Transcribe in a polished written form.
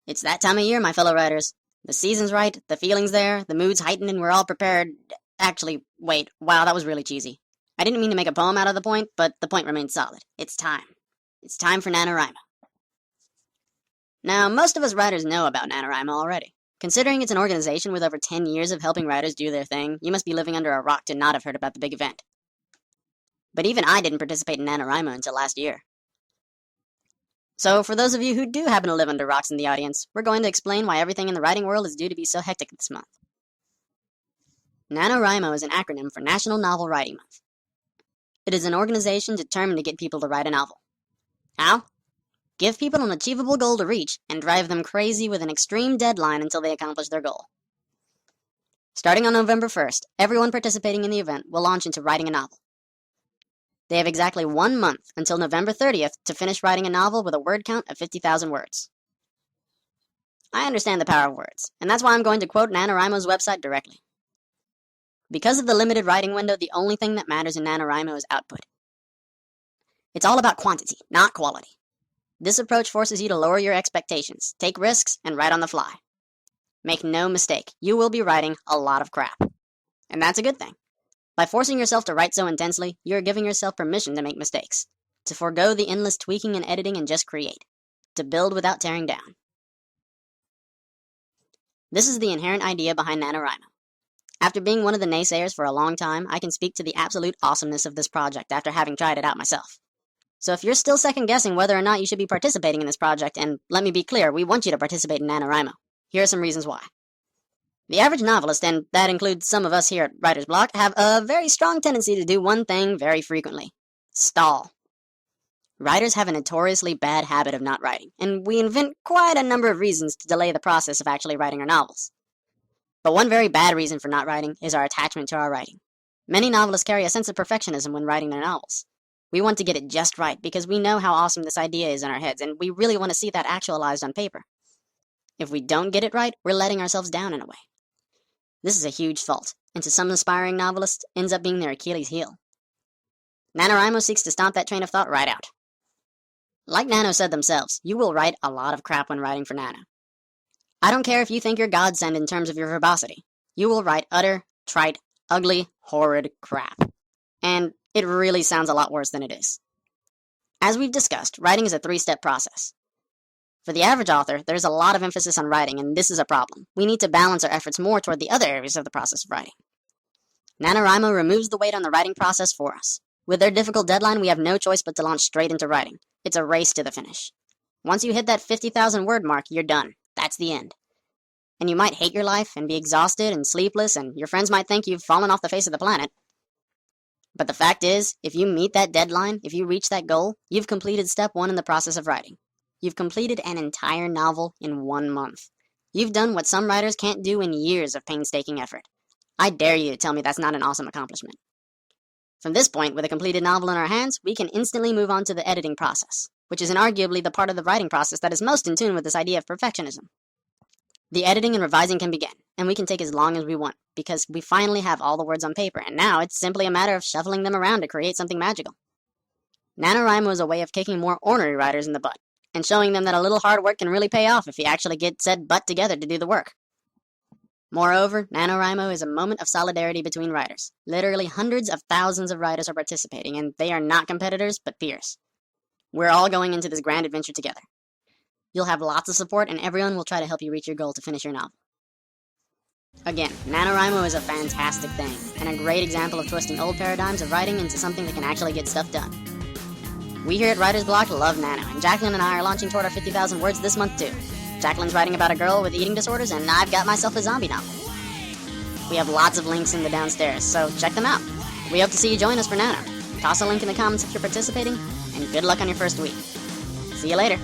It's that time of year, my fellow writers. The season's right, the feeling's there, the mood's heightened, and we're all prepared. Actually, wait, wow, that was really cheesy. I didn't mean to make a poem out of the point, but the point remains solid. It's time. It's time for NaNoWriMo. Now, most of us writers know about NaNoWriMo already. Considering it's an organization with over 10 years of helping writers do their thing, you must be living under a rock to not have heard about the big event. But even I didn't participate in NaNoWriMo until last year. So, for those of you who do happen to live under rocks in the audience, we're going to explain why everything in the writing world is due to be so hectic this month. NaNoWriMo is an acronym for National Novel Writing Month. It is an organization determined to get people to write a novel. How? Give people an achievable goal to reach and drive them crazy with an extreme deadline until they accomplish their goal. Starting on November 1st, everyone participating in the event will launch into writing a novel. They have exactly 1 month until November 30th to finish writing a novel with a word count of 50,000 words. I understand the power of words, and that's why I'm going to quote NaNoWriMo's website directly. Because of the limited writing window, the only thing that matters in NaNoWriMo is output. It's all about quantity, not quality. This approach forces you to lower your expectations, take risks, and write on the fly. Make no mistake, you will be writing a lot of crap. And that's a good thing. By forcing yourself to write so intensely, you are giving yourself permission to make mistakes, to forego the endless tweaking and editing and just create, to build without tearing down. This is the inherent idea behind NaNoWriMo. After being one of the naysayers for a long time, I can speak to the absolute awesomeness of this project after having tried it out myself. So if you're still second-guessing whether or not you should be participating in this project, and let me be clear, we want you to participate in NaNoWriMo, here are some reasons why. The average novelist, and that includes some of us here at Writer's Block, have a very strong tendency to do one thing very frequently: stall. Writers have a notoriously bad habit of not writing, and we invent quite a number of reasons to delay the process of actually writing our novels. But one very bad reason for not writing is our attachment to our writing. Many novelists carry a sense of perfectionism when writing their novels. We want to get it just right because we know how awesome this idea is in our heads, and we really want to see that actualized on paper. If we don't get it right, we're letting ourselves down in a way. This is a huge fault, and to some aspiring novelists, ends up being their Achilles heel. NaNoWriMo seeks to stomp that train of thought right out. Like Nano said themselves, you will write a lot of crap when writing for Nano. I don't care if you think you're godsend in terms of your verbosity. You will write utter, trite, ugly, horrid crap. And it really sounds a lot worse than it is. As we've discussed, writing is a 3-step process. For the average author, there's a lot of emphasis on writing, and this is a problem. We need to balance our efforts more toward the other areas of the process of writing. NaNoWriMo removes the weight on the writing process for us. With their difficult deadline, we have no choice but to launch straight into writing. It's a race to the finish. Once you hit that 50,000 word mark, you're done. That's the end. And you might hate your life and be exhausted and sleepless, and your friends might think you've fallen off the face of the planet. But the fact is, if you meet that deadline, if you reach that goal, you've completed step 1 in the process of writing. You've completed an entire novel in 1 month. You've done what some writers can't do in years of painstaking effort. I dare you to tell me that's not an awesome accomplishment. From this point, with a completed novel in our hands, we can instantly move on to the editing process, which is inarguably the part of the writing process that is most in tune with this idea of perfectionism. The editing and revising can begin, and we can take as long as we want, because we finally have all the words on paper, and now it's simply a matter of shuffling them around to create something magical. NaNoWriMo is a way of kicking more ornery writers in the butt, and showing them that a little hard work can really pay off if you actually get said butt together to do the work. Moreover, NaNoWriMo is a moment of solidarity between writers. Literally hundreds of thousands of writers are participating, and they are not competitors, but peers. We're all going into this grand adventure together. You'll have lots of support, and everyone will try to help you reach your goal to finish your novel. Again, NaNoWriMo is a fantastic thing, and a great example of twisting old paradigms of writing into something that can actually get stuff done. We here at Writer's Block love Nano, and Jacqueline and I are launching toward our 50,000 words this month too. Jacqueline's writing about a girl with eating disorders, and I've got myself a zombie novel. We have lots of links in the downstairs, so check them out. We hope to see you join us for Nano. Toss a link in the comments if you're participating, and good luck on your first week. See you later.